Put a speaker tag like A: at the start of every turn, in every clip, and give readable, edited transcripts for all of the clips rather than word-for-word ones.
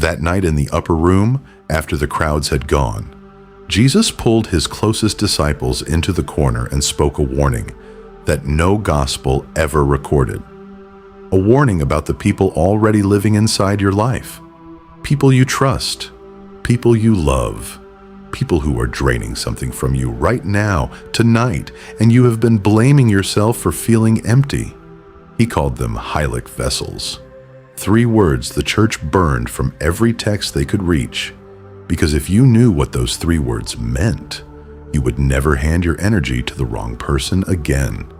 A: That night in the upper room, after the crowds had gone, Jesus pulled his closest disciples into the corner and spoke a warning that no gospel ever recorded. A warning about the people already living inside your life. People you trust, people you love, people who are draining something from you right now, tonight, and you have been blaming yourself for feeling empty. He called them Hylic Vessels. 3 words the church burned from every text they could reach, because if you knew what those 3 words meant, you would never hand your energy to the wrong person again.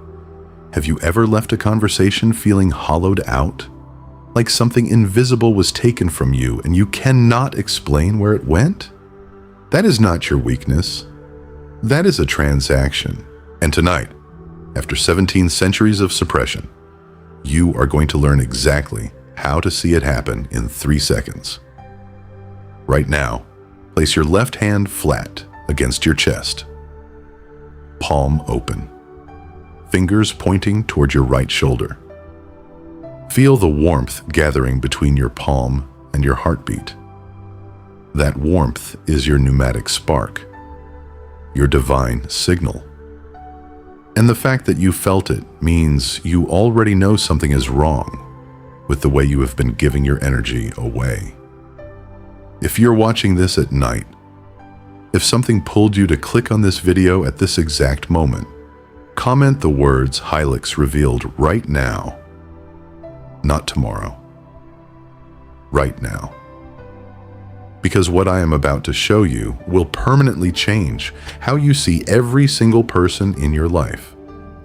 A: Have you ever left a conversation feeling hollowed out? Like something invisible was taken from you and you cannot explain where it went? That is not your weakness. That is a transaction. And tonight, after 17 centuries of suppression, you are going to learn exactly how to see it happen in 3 seconds. Right now, place your left hand flat against your chest. Palm open. Fingers pointing toward your right shoulder. Feel the warmth gathering between your palm and your heartbeat. That warmth is your pneumatic spark, your divine signal. And the fact that you felt it means you already know something is wrong with the way you have been giving your energy away. If you're watching this at night, if something pulled you to click on this video at this exact moment, comment the words Hylics revealed right now. Not tomorrow. Right now. Because what I am about to show you will permanently change how you see every single person in your life.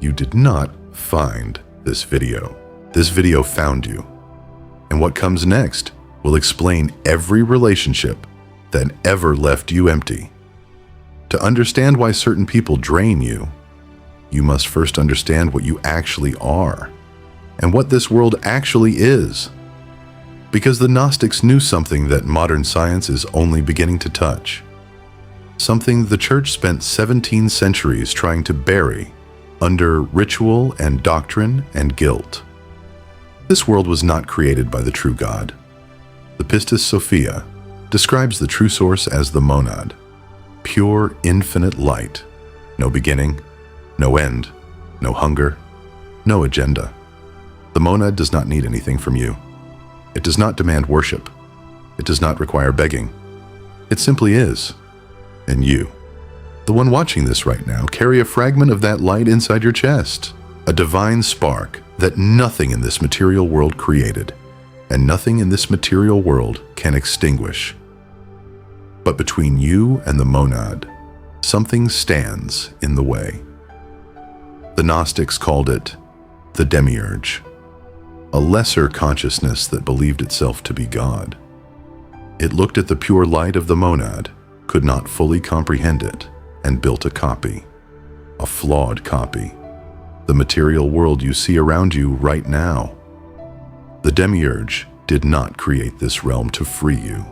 A: You did not find this video. This video found you. And what comes next will explain every relationship that ever left you empty. To understand why certain people drain you, you must first understand what you actually are and what this world actually is. Because the Gnostics knew something that modern science is only beginning to touch. Something the church spent 17 centuries trying to bury under ritual and doctrine and guilt. This world was not created by the true God. The Pistis Sophia describes the true source as the monad, pure infinite light, no beginning, no end, no hunger, no agenda. The monad does not need anything from you. It does not demand worship. It does not require begging. It simply is. And you, the one watching this right now, carry a fragment of that light inside your chest, a divine spark that nothing in this material world created, and nothing in this material world can extinguish. But between you and the monad, something stands in the way. The Gnostics called it the Demiurge, a lesser consciousness that believed itself to be God. It looked at the pure light of the monad, could not fully comprehend it, and built a copy, a flawed copy, the material world you see around you right now. The Demiurge did not create this realm to free you.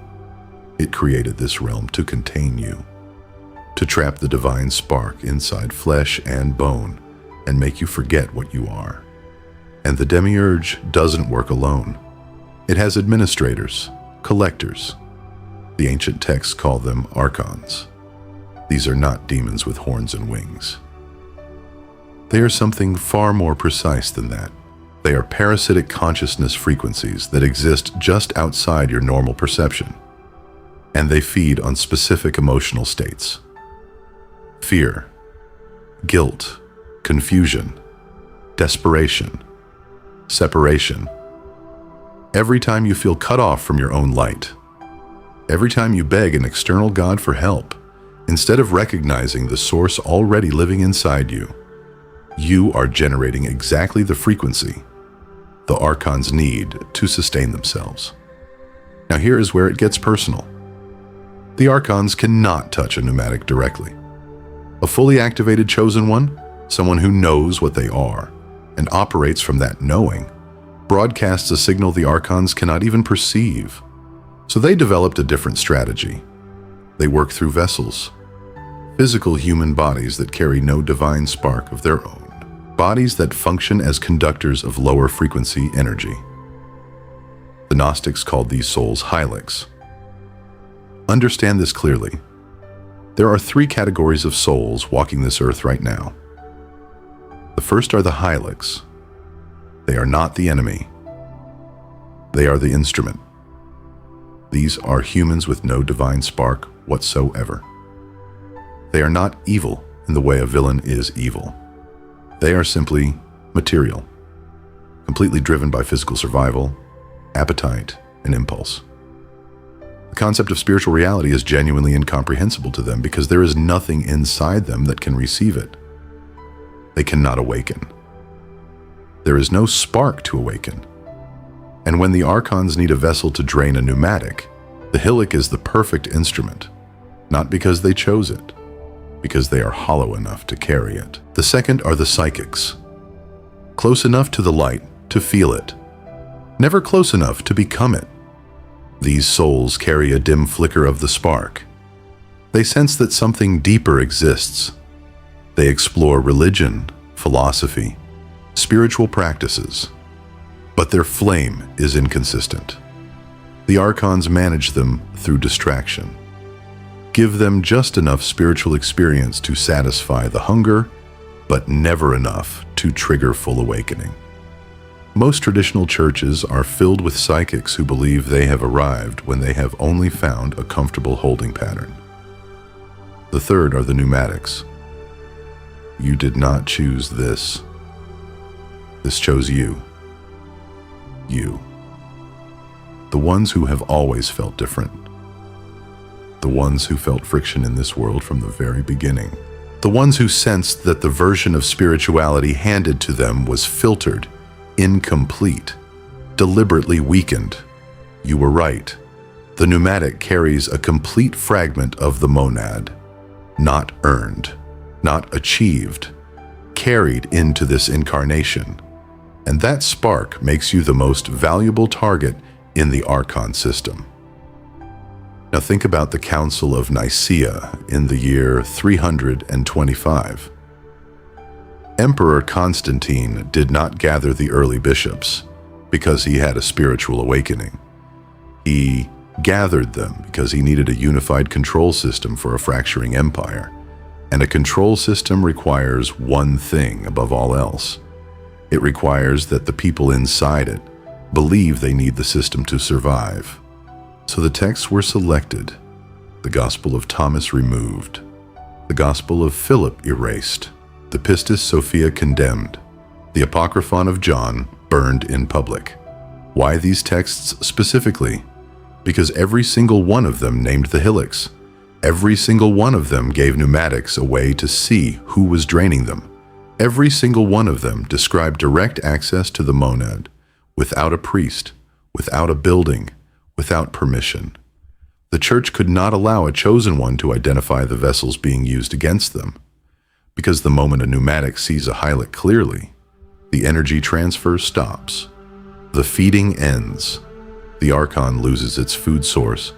A: It created this realm to contain you, to trap the divine spark inside flesh and bone and make you forget what you are. And the Demiurge doesn't work alone. It has administrators, collectors. The ancient texts call them Archons. These are not demons with horns and wings. They are something far more precise than that. They are parasitic consciousness frequencies that exist just outside your normal perception. And they feed on specific emotional states. Fear, guilt, confusion, desperation, separation. Every time you feel cut off from your own light, every time you beg an external God for help, instead of recognizing the source already living inside you, you are generating exactly the frequency the Archons need to sustain themselves. Now here is where it gets personal. The Archons cannot touch a pneumatic directly. A fully activated chosen one, someone who knows what they are and operates from that knowing, broadcasts a signal the Archons cannot even perceive. So they developed a different strategy. They work through vessels, physical human bodies that carry no divine spark of their own, bodies that function as conductors of lower frequency energy. The Gnostics called these souls Hylics, Understand this clearly. There are 3 categories of souls walking this earth right now. The first are the Hylics. They are not the enemy. They are the instrument. These are humans with no divine spark whatsoever. They are not evil in the way a villain is evil. They are simply material, completely driven by physical survival, appetite, and impulse. The concept of spiritual reality is genuinely incomprehensible to them because there is nothing inside them that can receive it. They cannot awaken. There is no spark to awaken. And when the Archons need a vessel to drain a pneumatic, the Hylic is the perfect instrument, not because they chose it, because they are hollow enough to carry it. The second are the psychics, close enough to the light to feel it, never close enough to become it. These souls carry a dim flicker of the spark. They sense that something deeper exists. They explore religion, philosophy, spiritual practices, but their flame is inconsistent. The Archons manage them through distraction. Give them just enough spiritual experience to satisfy the hunger, but never enough to trigger full awakening. Most traditional churches are filled with psychics who believe they have arrived when they have only found a comfortable holding pattern. The third are the pneumatics. You did not choose this. This chose you. You. The ones who have always felt different. The ones who felt friction in this world from the very beginning. The ones who sensed that the version of spirituality handed to them was filtered, incomplete, deliberately weakened. You were right. The pneumatic carries a complete fragment of the monad, not earned, not achieved, carried into this incarnation. And that spark makes you the most valuable target in the Archon system. Now think about the Council of Nicaea in the year 325. Emperor Constantine did not gather the early bishops because he had a spiritual awakening. He gathered them because he needed a unified control system for a fracturing empire. And a control system requires one thing above all else. It requires that the people inside it believe they need the system to survive. So the texts were selected, the Gospel of Thomas removed, the Gospel of Philip erased, the Pistis Sophia condemned, the Apocryphon of John burned in public. Why these texts specifically? Because every single one of them named the Hylics. Every single one of them gave pneumatics a way to see who was draining them. Every single one of them described direct access to the monad, without a priest, without a building, without permission. The church could not allow a chosen one to identify the vessels being used against them, because the moment a pneumatic sees a Hylic clearly, the energy transfer stops. The feeding ends. The Archon loses its food source,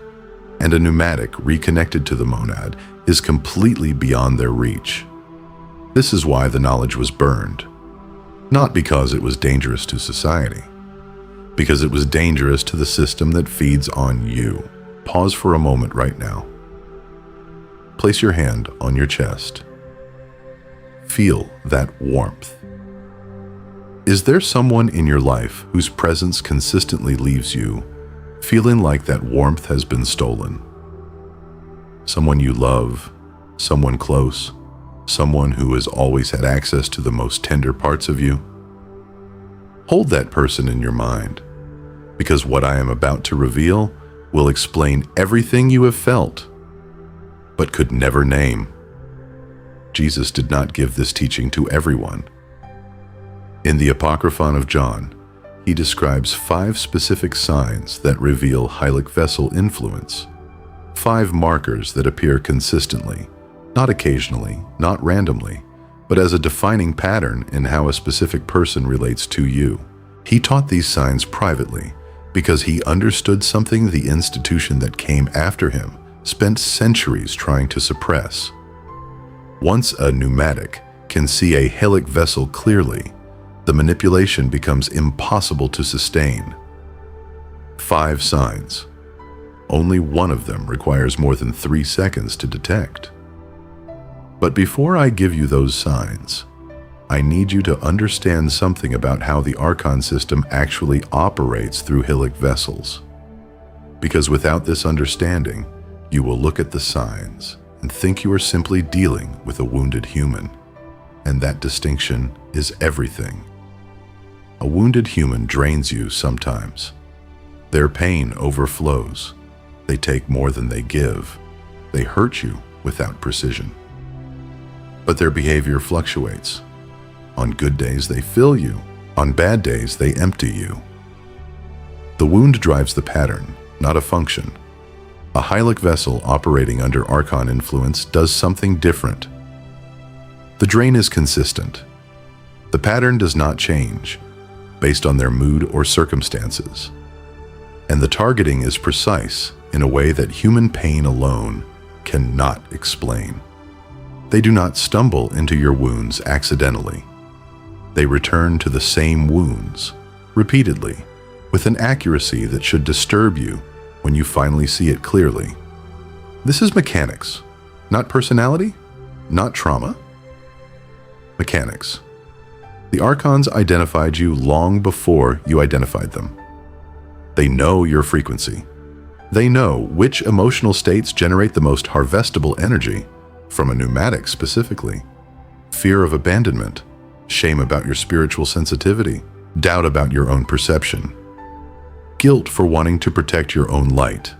A: and a pneumatic reconnected to the monad is completely beyond their reach. This is why the knowledge was burned, not because it was dangerous to society, because it was dangerous to the system that feeds on you. Pause for a moment right now. Place your hand on your chest. Feel that warmth. Is there someone in your life whose presence consistently leaves you feeling like that warmth has been stolen? Someone you love, someone close, someone who has always had access to the most tender parts of you? Hold that person in your mind, because what I am about to reveal will explain everything you have felt, but could never name. Jesus did not give this teaching to everyone. In the Apocryphon of John, he describes 5 specific signs that reveal Hylic vessel influence. 5 markers that appear consistently, not occasionally, not randomly, but as a defining pattern in how a specific person relates to you. He taught these signs privately because he understood something the institution that came after him spent centuries trying to suppress. Once a pneumatic can see a Hylic vessel clearly, the manipulation becomes impossible to sustain. 5 signs. only one of them requires more than 3 seconds to detect. But before I give you those signs, I need you to understand something about how the Archon system actually operates through Hylic Vessels. Because without this understanding, you will look at the signs and think you are simply dealing with a wounded human. And that distinction is everything. A wounded human drains you sometimes. Their pain overflows. They take more than they give. They hurt you without precision. But their behavior fluctuates. On good days, they fill you. On bad days, they empty you. The wound drives the pattern, not a function. A Hylic vessel operating under Archon influence does something different. The drain is consistent. The pattern does not change based on their mood or circumstances. And the targeting is precise in a way that human pain alone cannot explain. They do not stumble into your wounds accidentally. They return to the same wounds, repeatedly, with an accuracy that should disturb you when you finally see it clearly. This is mechanics, not personality, not trauma. Mechanics. The Archons identified you long before you identified them. They know your frequency. They know which emotional states generate the most harvestable energy, from a pneumatic specifically. Fear of abandonment, shame about your spiritual sensitivity, doubt about your own perception, guilt for wanting to protect your own light.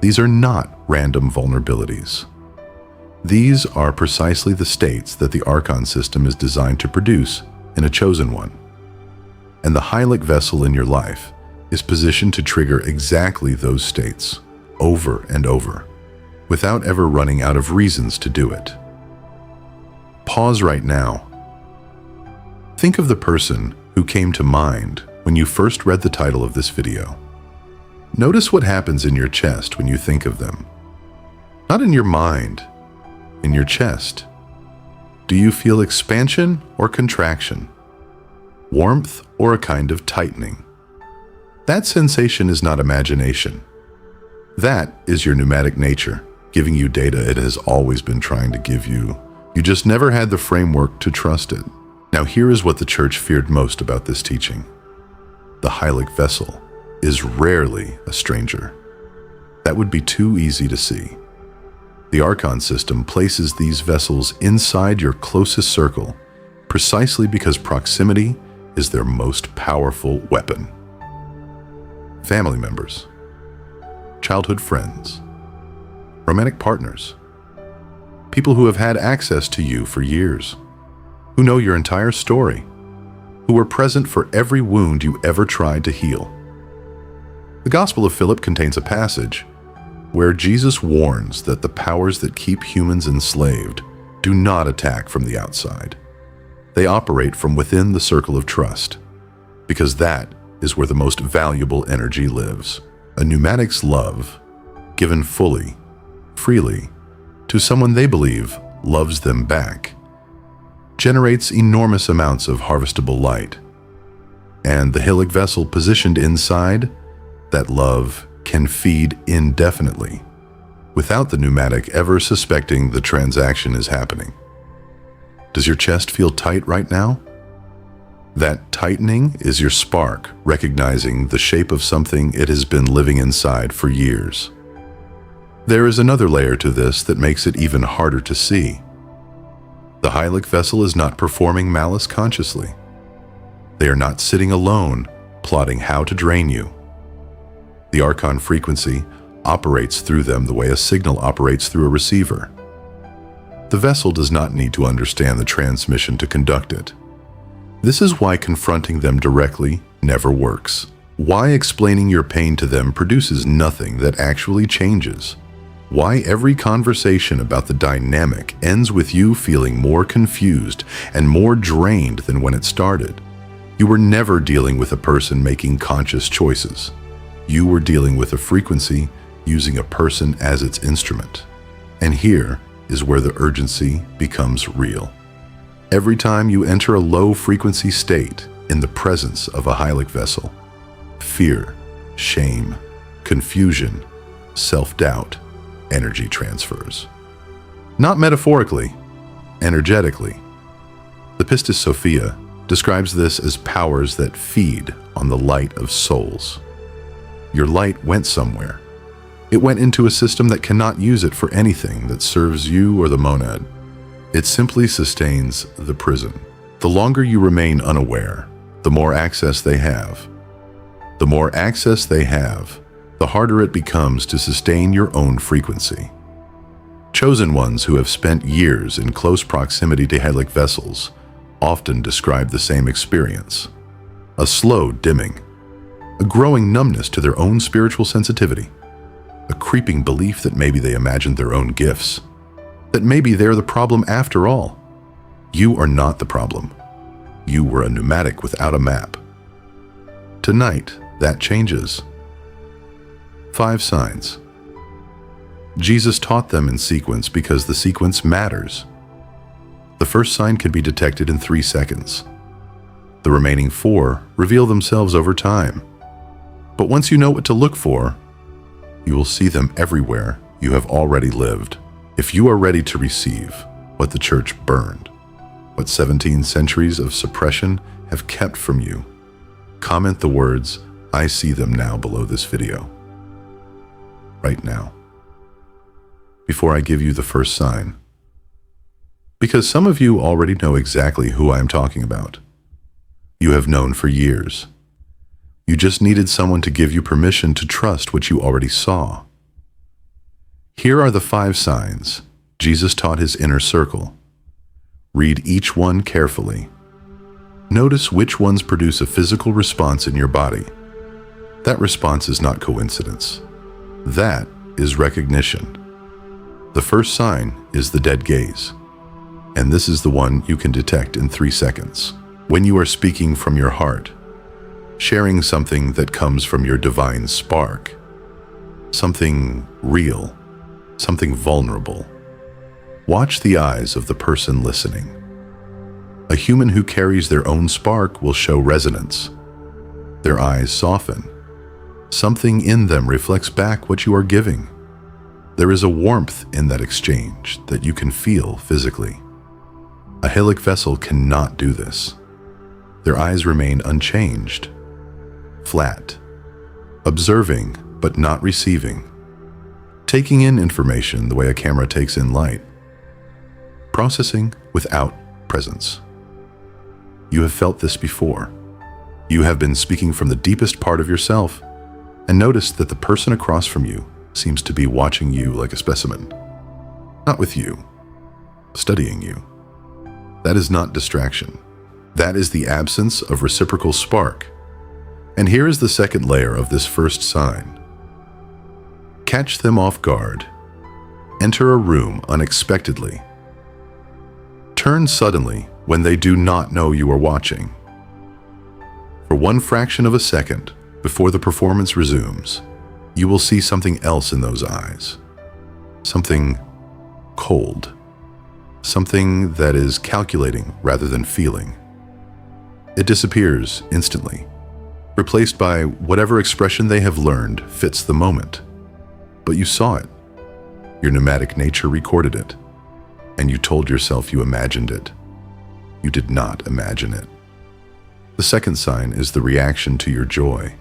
A: These are not random vulnerabilities. These are precisely the states that the Archon system is designed to produce in a chosen one. And the Hylic vessel in your life is positioned to trigger exactly those states, over and over, without ever running out of reasons to do it. Pause right now. Think of the person who came to mind when you first read the title of this video. Notice what happens in your chest when you think of them. Not in your mind, in your chest. Do you feel expansion or contraction? Warmth or a kind of tightening? That sensation is not imagination. That is your pneumatic nature, giving you data it has always been trying to give you. You just never had the framework to trust it. Now here is what the church feared most about this teaching. The Hylic vessel is rarely a stranger. That would be too easy to see. The Archon system places these vessels inside your closest circle, precisely because proximity is their most powerful weapon. Family members, childhood friends, romantic partners, people who have had access to you for years, who know your entire story, who were present for every wound you ever tried to heal. The Gospel of Philip contains a passage where Jesus warns that the powers that keep humans enslaved do not attack from the outside. They operate from within the circle of trust, because that is where the most valuable energy lives. A pneumatic's love, given fully, freely, to someone they believe loves them back, generates enormous amounts of harvestable light. And the Hylic vessel positioned inside that love can feed indefinitely, without the pneumatic ever suspecting the transaction is happening. Does your chest feel tight right now? That tightening is your spark recognizing the shape of something it has been living inside for years. There is another layer to this that makes it even harder to see. The Hylic vessel is not performing malice consciously. They are not sitting alone, plotting how to drain you. The Archon frequency operates through them the way a signal operates through a receiver. The vessel does not need to understand the transmission to conduct it. This is why confronting them directly never works. Why explaining your pain to them produces nothing that actually changes. Why every conversation about the dynamic ends with you feeling more confused and more drained than when it started. You were never dealing with a person making conscious choices. You were dealing with a frequency using a person as its instrument. And here is where the urgency becomes real. Every time you enter a low-frequency state in the presence of a Hylic vessel, fear, shame, confusion, self-doubt, energy transfers. Not metaphorically, energetically. The Pistis Sophia describes this as powers that feed on the light of souls. Your light went somewhere. It went into a system that cannot use it for anything that serves you or the monad. It simply sustains the prison. The longer you remain unaware, the more access they have. The more access they have, the harder it becomes to sustain your own frequency. Chosen ones who have spent years in close proximity to Hylic Vessels often describe the same experience. A slow dimming, a growing numbness to their own spiritual sensitivity, a creeping belief that maybe they imagined their own gifts, that maybe they're the problem after all. You are not the problem. You were a pneumatic without a map. Tonight, that changes. 5 signs. Jesus taught them in sequence because the sequence matters. The first sign can be detected in 3 seconds. The remaining 4 reveal themselves over time. But once you know what to look for, you will see them everywhere you have already lived. If you are ready to receive what the church burned, what 17 centuries of suppression have kept from you, comment the words, "I see them now," below this video. Right now. Before I give you the first sign. Because some of you already know exactly who I am talking about. You have known for years. You just needed someone to give you permission to trust what you already saw. Here are the 5 signs Jesus taught his inner circle. Read each one carefully. Notice which ones produce a physical response in your body. That response is not coincidence. That is recognition. The first sign is the dead gaze, and this is the one you can detect in 3 seconds. When you are speaking from your heart, sharing something that comes from your divine spark, something real, something vulnerable. Watch the eyes of the person listening. A human who carries their own spark will show resonance. Their eyes soften. Something in them reflects back what you are giving. There is a warmth in that exchange that you can feel physically. A Hylic vessel cannot do this. Their eyes remain unchanged, flat, observing but not receiving, taking in information the way a camera takes in light, processing without presence. You have felt this before. You have been speaking from the deepest part of yourself and noticed that the person across from you seems to be watching you like a specimen. Not with you, studying you. That is not distraction. That is the absence of reciprocal spark. And here is the second layer of this first sign. Catch them off guard. Enter a room unexpectedly. Turn suddenly when they do not know you are watching. For 1 fraction of a second before the performance resumes, you will see something else in those eyes. Something cold. Something that is calculating rather than feeling. It disappears instantly, replaced by whatever expression they have learned fits the moment. But you saw it. Your pneumatic nature recorded it. And you told yourself you imagined it. You did not imagine it. The second sign is the reaction to your joy.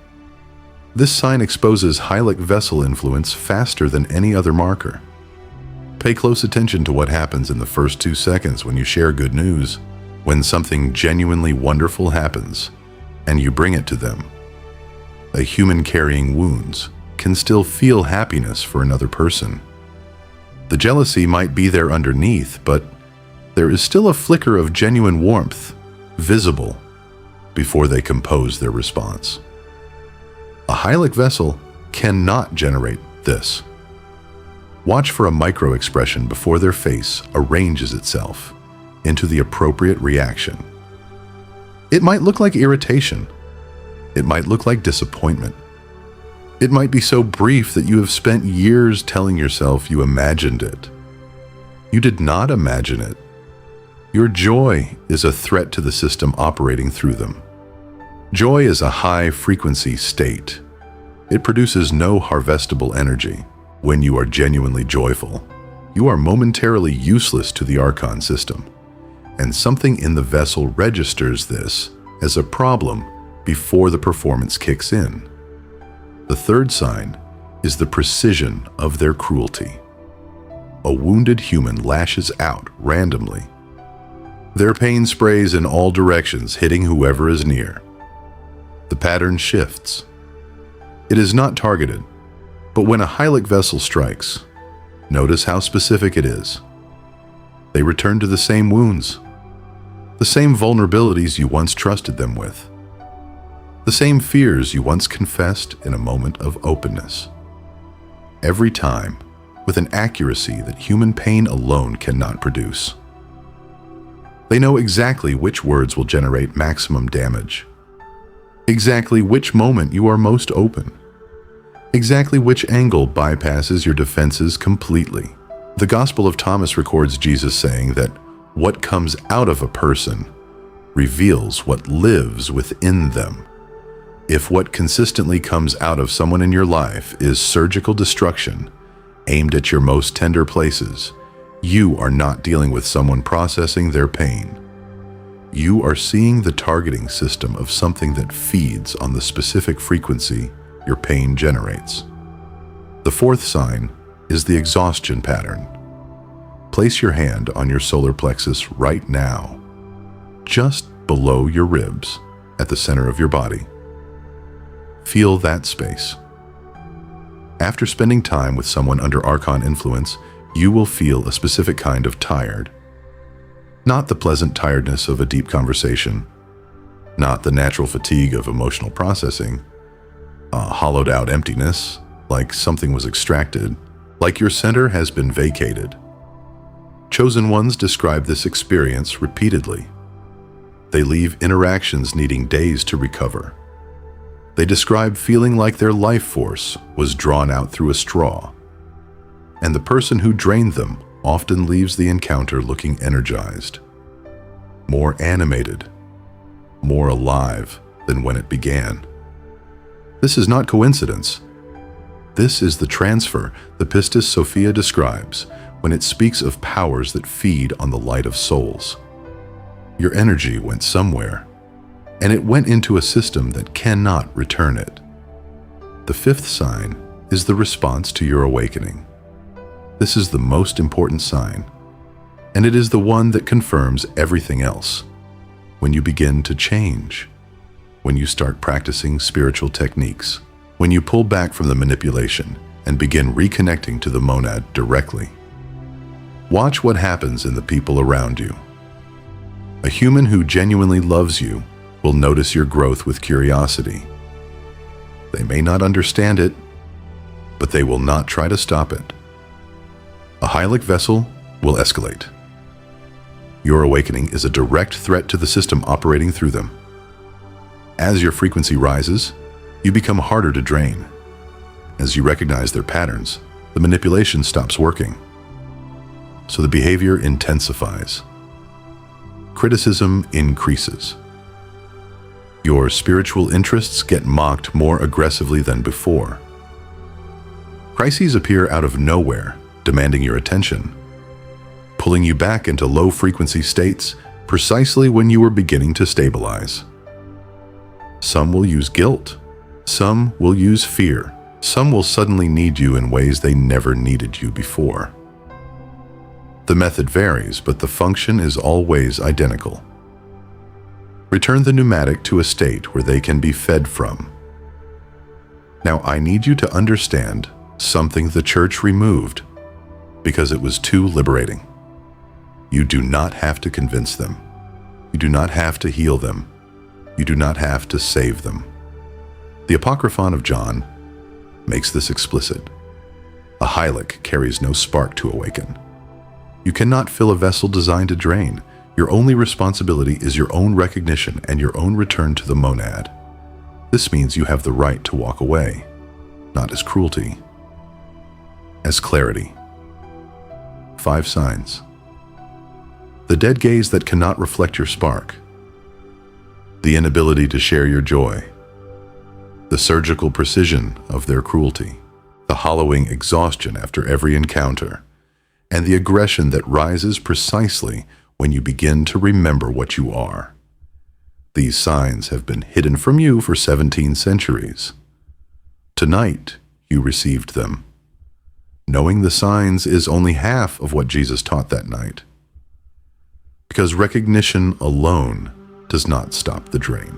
A: This sign exposes Hylic vessel influence faster than any other marker. Pay close attention to what happens in the first 2 seconds when you share good news, when something genuinely wonderful happens, and you bring it to them. A human carrying wounds can still feel happiness for another person. The jealousy might be there underneath, but there is still a flicker of genuine warmth, visible, before they compose their response. A Hylic vessel cannot generate this. Watch for a micro-expression before their face arranges itself into the appropriate reaction. It might look like irritation. It might look like disappointment. It might be so brief that you have spent years telling yourself you imagined it. You did not imagine it. Your joy is a threat to the system operating through them. Joy is a high-frequency state. It produces no harvestable energy. When you are genuinely joyful, you are momentarily useless to the Archon system, and something in the vessel registers this as a problem before the performance kicks in. The third sign is the precision of their cruelty. A wounded human lashes out randomly. Their pain sprays in all directions, hitting whoever is near. The pattern shifts. It is not targeted, but when a Hylic vessel strikes, notice how specific it is. They return to the same wounds, the same vulnerabilities you once trusted them with, the same fears you once confessed in a moment of openness. Every time, with an accuracy that human pain alone cannot produce. They know exactly which words will generate maximum damage, exactly which moment you are most open, exactly which angle bypasses your defenses completely. The Gospel of Thomas records Jesus saying that what comes out of a person reveals what lives within them. If what consistently comes out of someone in your life is surgical destruction aimed at your most tender places, you are not dealing with someone processing their pain. You are seeing the targeting system of something that feeds on the specific frequency your pain generates. The fourth sign is the exhaustion pattern. Place your hand on your solar plexus right now, just below your ribs, at the center of your body. Feel that space. After spending time with someone under Archon influence, you will feel a specific kind of tired. Not the pleasant tiredness of a deep conversation, not the natural fatigue of emotional processing, a hollowed-out emptiness, like something was extracted, like your center has been vacated. Chosen ones describe this experience repeatedly. They leave interactions needing days to recover. They describe feeling like their life force was drawn out through a straw, and the person who drained them often leaves the encounter looking energized, more animated, more alive than when it began. This is not coincidence. This is the transfer the Pistis Sophia describes when it speaks of powers that feed on the light of souls. Your energy went somewhere, and it went into a system that cannot return it. The fifth sign is the response to your awakening. This is the most important sign, and it is the one that confirms everything else. When you begin to change, when you start practicing spiritual techniques, when you pull back from the manipulation and begin reconnecting to the monad directly. Watch what happens in the people around you. A human who genuinely loves you will notice your growth with curiosity. They may not understand it, but they will not try to stop it. A Hylic vessel will escalate. Your awakening is a direct threat to the system operating through them. As your frequency rises, you become harder to drain. As you recognize their patterns, the manipulation stops working. So the behavior intensifies. Criticism increases. Your spiritual interests get mocked more aggressively than before. Crises appear out of nowhere, demanding your attention, pulling you back into low-frequency states precisely when you were beginning to stabilize. Some will use guilt. Some will use fear. Some will suddenly need you in ways they never needed you before. The method varies, but the function is always identical. Return the pneumatic to a state where they can be fed from. Now, I need you to understand something the church removed because it was too liberating. You do not have to convince them. You do not have to heal them. You do not have to save them. The Apocryphon of John makes this explicit. A Hylic carries no spark to awaken. You cannot fill a vessel designed to drain. Your only responsibility is your own recognition and your own return to the monad. This means you have the right to walk away, not as cruelty, as clarity. 5 signs. The dead gaze that cannot reflect your spark. The inability to share your joy. The surgical precision of their cruelty. the hollowing exhaustion after every encounter, and the aggression that rises precisely when you begin to remember what you are. These signs have been hidden from you for 17 centuries. Tonight, you received them. Knowing the signs is only half of what Jesus taught that night, because recognition alone does not stop the drain.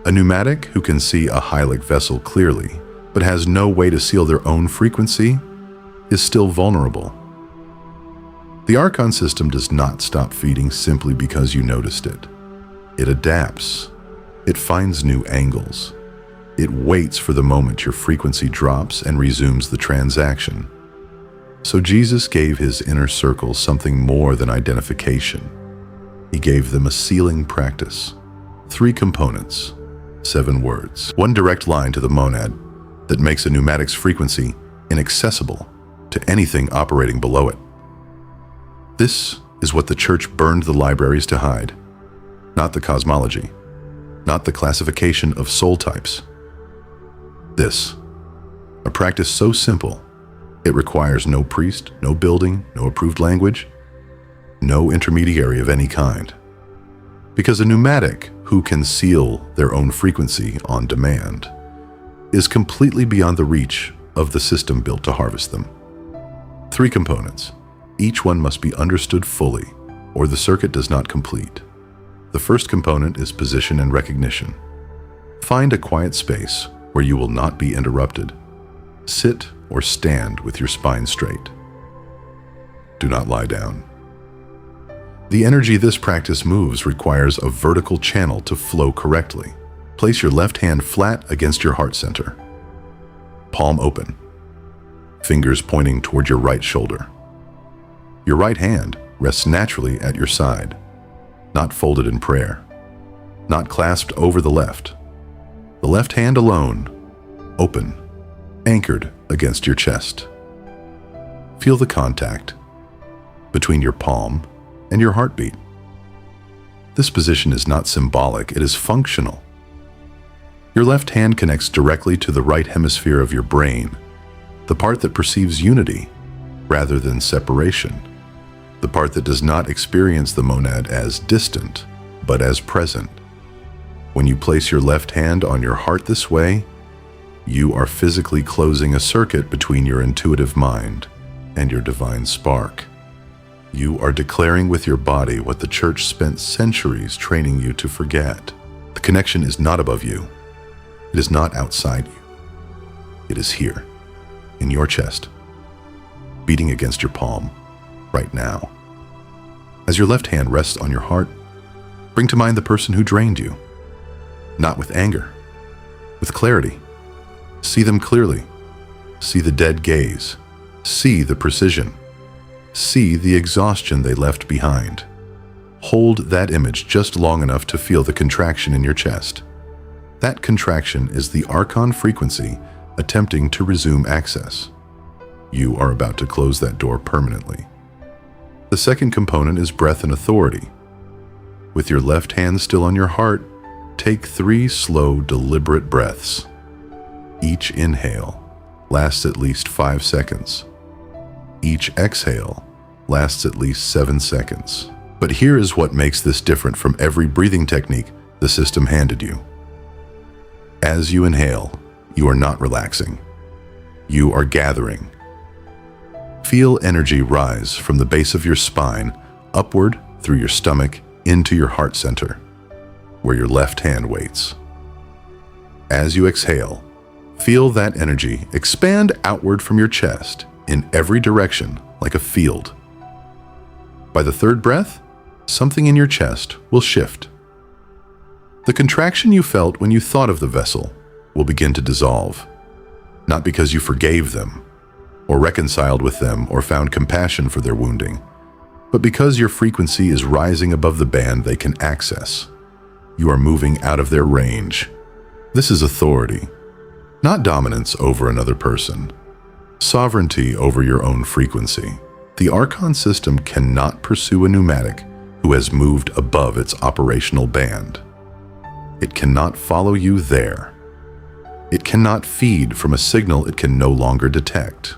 A: A pneumatic who can see a Hylic vessel clearly, but has no way to seal their own frequency, is still vulnerable. The Archon system does not stop feeding simply because you noticed it. It adapts. It finds new angles. It waits for the moment your frequency drops and resumes the transaction. So Jesus gave his inner circle something more than identification. He gave them a sealing practice. 3 components, 7 words, 1 direct line to the monad that makes a pneumatic's frequency inaccessible to anything operating below it. This is what the church burned the libraries to hide, not the cosmology, not the classification of soul types. This, a practice so simple, it requires no priest, no building, no approved language, no intermediary of any kind. Because a pneumatic who can seal their own frequency on demand is completely beyond the reach of the system built to harvest them. 3 components. Each one must be understood fully, or the circuit does not complete. The first component is position and recognition. Find a quiet space where you will not be interrupted. Sit or stand with your spine straight. Do not lie down. The energy this practice moves requires a vertical channel to flow correctly. Place your left hand flat against your heart center. Palm open. Fingers pointing toward your right shoulder. Your right hand rests naturally at your side, not folded in prayer, not clasped over the left. The left hand alone, open, anchored against your chest. Feel the contact between your palm and your heartbeat. This position is not symbolic, it is functional. Your left hand connects directly to the right hemisphere of your brain, the part that perceives unity rather than separation, the part that does not experience the monad as distant, but as present. When you place your left hand on your heart this way, you are physically closing a circuit between your intuitive mind and your divine spark. You are declaring with your body what the church spent centuries training you to forget. The connection is not above you. It is not outside you. It is here, in your chest, beating against your palm, right now. As your left hand rests on your heart, bring to mind the person who drained you. Not with anger, with clarity. See them clearly. See the dead gaze. See the precision. See the exhaustion they left behind. Hold that image just long enough to feel the contraction in your chest. That contraction is the Archon frequency attempting to resume access. You are about to close that door permanently. The second component is breath and authority. With your left hand still on your heart, take 3 slow, deliberate breaths. Each inhale lasts at least 5 seconds. Each exhale lasts at least 7 seconds. But here is what makes this different from every breathing technique the system handed you. As you inhale, you are not relaxing. You are gathering. Feel energy rise from the base of your spine upward through your stomach into your heart center, where your left hand waits. As you exhale, feel that energy expand outward from your chest in every direction like a field. By the third breath, something in your chest will shift. The contraction you felt when you thought of the vessel will begin to dissolve, not because you forgave them, or reconciled with them, or found compassion for their wounding, but because your frequency is rising above the band they can access. You are moving out of their range. This is authority, not dominance over another person, sovereignty over your own frequency. The Archon system cannot pursue a pneumatic who has moved above its operational band. It cannot follow you there. It cannot feed from a signal it can no longer detect.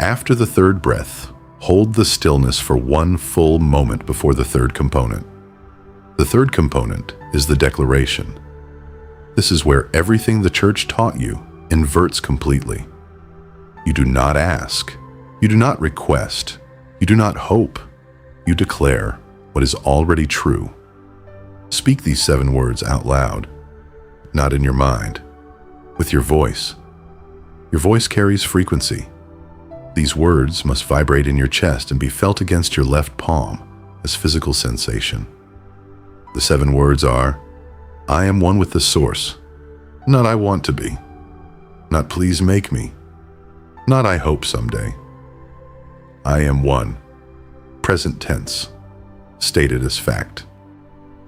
A: After the third breath, hold the stillness for one full moment before the third component. The third component is the declaration. This is where everything the church taught you inverts completely. You do not ask, you do not request, you do not hope, you declare what is already true. Speak these 7 words out loud, not in your mind, with your voice. Your voice carries frequency. These words must vibrate in your chest and be felt against your left palm as physical sensation. The 7 words are, I am one with the source, not I want to be, not please make me, not I hope someday. I am one, present tense, stated as fact,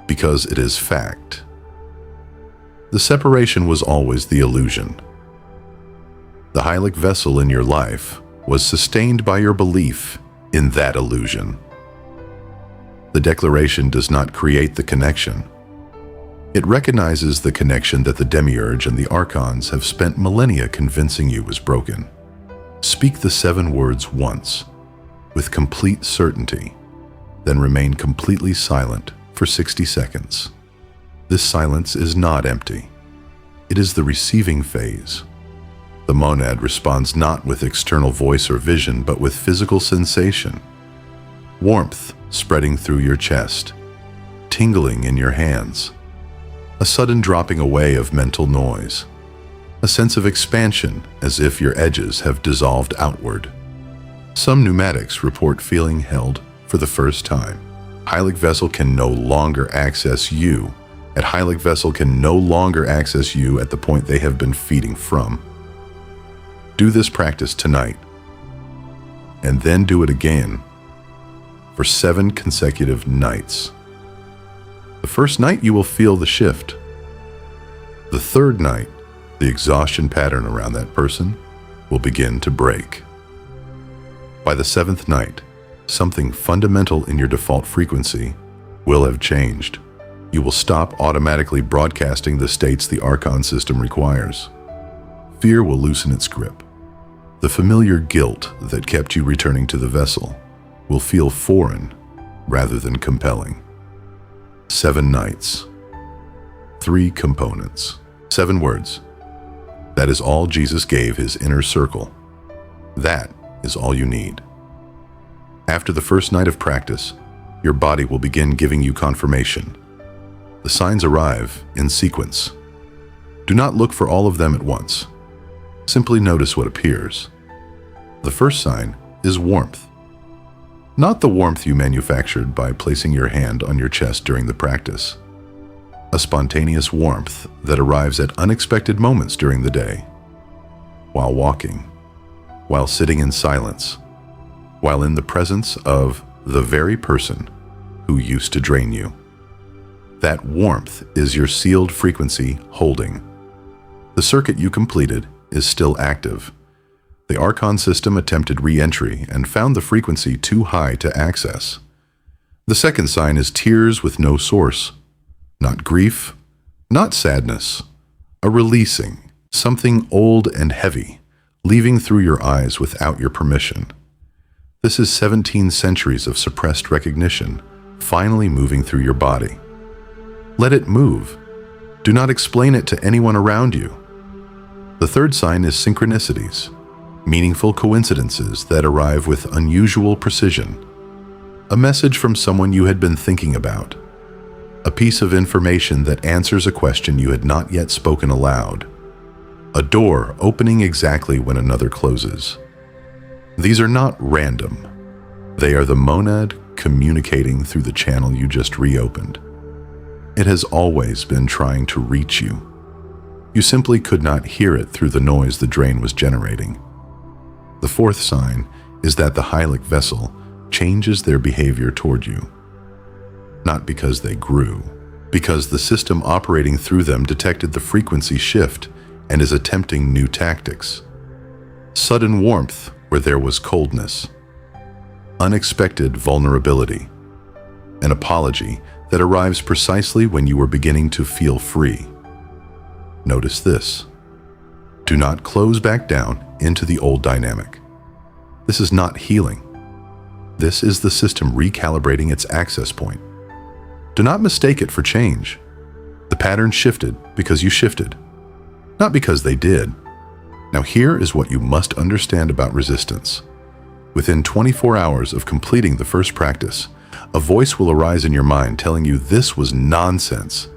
A: because it is fact. The separation was always the illusion. The Hylic vessel in your life was sustained by your belief in that illusion. The declaration does not create the connection. It recognizes the connection that the Demiurge and the Archons have spent millennia convincing you was broken. Speak the 7 words once, with complete certainty, then remain completely silent for 60 seconds. This silence is not empty. It is the receiving phase. The monad responds not with external voice or vision, but with physical sensation. Warmth spreading through your chest, tingling in your hands, a sudden dropping away of mental noise, a sense of expansion as if your edges have dissolved outward. Some pneumatics report feeling held for the first time. Hylic vessel can no longer access you. Hylic vessel can no longer access you at the point they have been feeding from. Do this practice tonight, and then do it again for 7 consecutive nights. The first night you will feel the shift. The third night, the exhaustion pattern around that person will begin to break. By the 7th night, something fundamental in your default frequency will have changed. You will stop automatically broadcasting the states the Archon system requires. Fear will loosen its grip. The familiar guilt that kept you returning to the vessel will feel foreign rather than compelling. 7 nights. 3 components. 7 words. That is all Jesus gave his inner circle. That is all you need. After the first night of practice, your body will begin giving you confirmation. The signs arrive in sequence. Do not look for all of them at once. Simply notice what appears. The first sign is warmth. Not the warmth you manufactured by placing your hand on your chest during the practice. A spontaneous warmth that arrives at unexpected moments during the day. While walking, while sitting in silence, while in the presence of the very person who used to drain you. That warmth is your sealed frequency holding. The circuit you completed is still active. The Archon system attempted re-entry and found the frequency too high to access. The second sign is tears with no source. Not grief, not sadness. A releasing, something old and heavy, leaving through your eyes without your permission. This is 17 centuries of suppressed recognition, finally moving through your body. Let it move. Do not explain it to anyone around you. The third sign is synchronicities, meaningful coincidences that arrive with unusual precision. A message from someone you had been thinking about. A piece of information that answers a question you had not yet spoken aloud. A door opening exactly when another closes. These are not random. They are the monad communicating through the channel you just reopened. It has always been trying to reach you. You simply could not hear it through the noise the drain was generating. The fourth sign is that the Hylic vessel changes their behavior toward you. Not because they grew, because the system operating through them detected the frequency shift and is attempting new tactics. Sudden warmth where there was coldness. Unexpected vulnerability. An apology that arrives precisely when you were beginning to feel free. Notice this. Do not close back down into the old dynamic. This is not healing. This is the system recalibrating its access point. Do not mistake it for change. The pattern shifted because you shifted, not because they did. Now here is what you must understand about resistance. Within 24 hours of completing the first practice, a voice will arise in your mind telling you this was nonsense,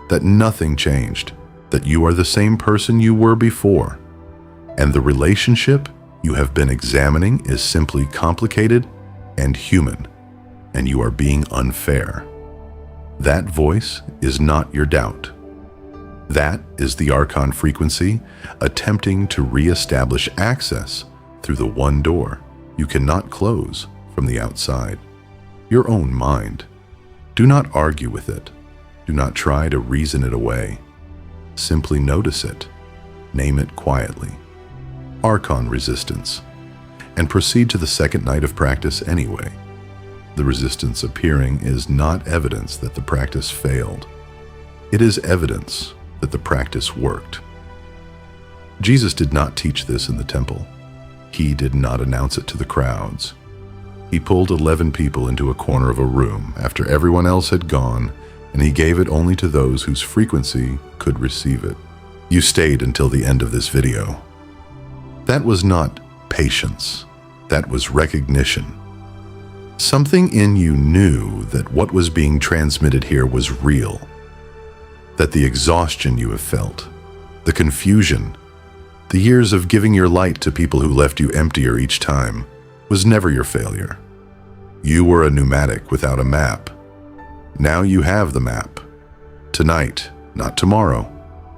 A: that nothing changed, that you are the same person you were before, and the relationship you have been examining is simply complicated and human, and you are being unfair. That voice is not your doubt. That is the Archon frequency attempting to re-establish access through the one door you cannot close from the outside, your own mind. Do not argue with it. Do not try to reason it away. Simply notice it. Name it quietly. Archon resistance. And proceed to the second night of practice anyway. The resistance appearing is not evidence that the practice failed. It is evidence that the practice worked. Jesus did not teach this in the temple. He did not announce it to the crowds. He pulled 11 people into a corner of a room after everyone else had gone, and he gave it only to those whose frequency could receive it. You stayed until the end of this video. That was not patience. That was recognition. Something in you knew that what was being transmitted here was real, that the exhaustion you have felt, the confusion, the years of giving your light to people who left you emptier each time, was never your failure. You were a pneumatic without a map. Now you have the map. Tonight, not tomorrow,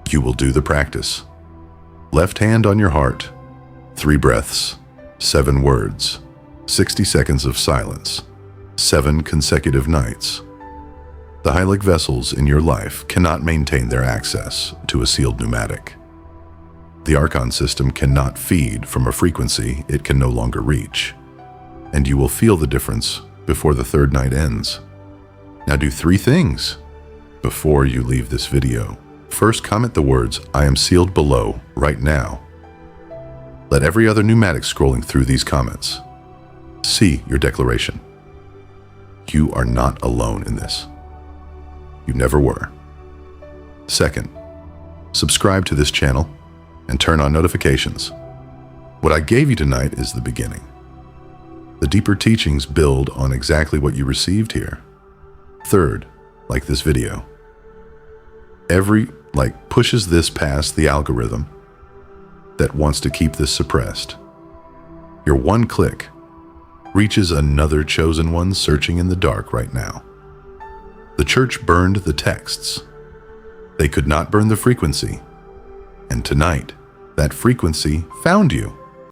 A: you will do the practice. Left hand on your heart, 3 breaths, 7 words, 60 seconds of silence, 7 consecutive nights. The Hylic vessels in your life cannot maintain their access to a sealed pneumatic. The Archon system cannot feed from a frequency it can no longer reach, and you will feel the difference before the 3rd night ends. Now do 3 things before you leave this video. First, comment the words, "I am sealed" below right now. Let every other pneumatic scrolling through these comments see your declaration. You are not alone in this. You never were. Second, subscribe to this channel and turn on notifications. What I gave you tonight is the beginning. The deeper teachings build on exactly what you received here. Third, like this video. Every like pushes this past the algorithm that wants to keep this suppressed. Your one click reaches another chosen one searching in the dark right now. The church burned the texts. They could not burn the frequency. And tonight, that frequency found you.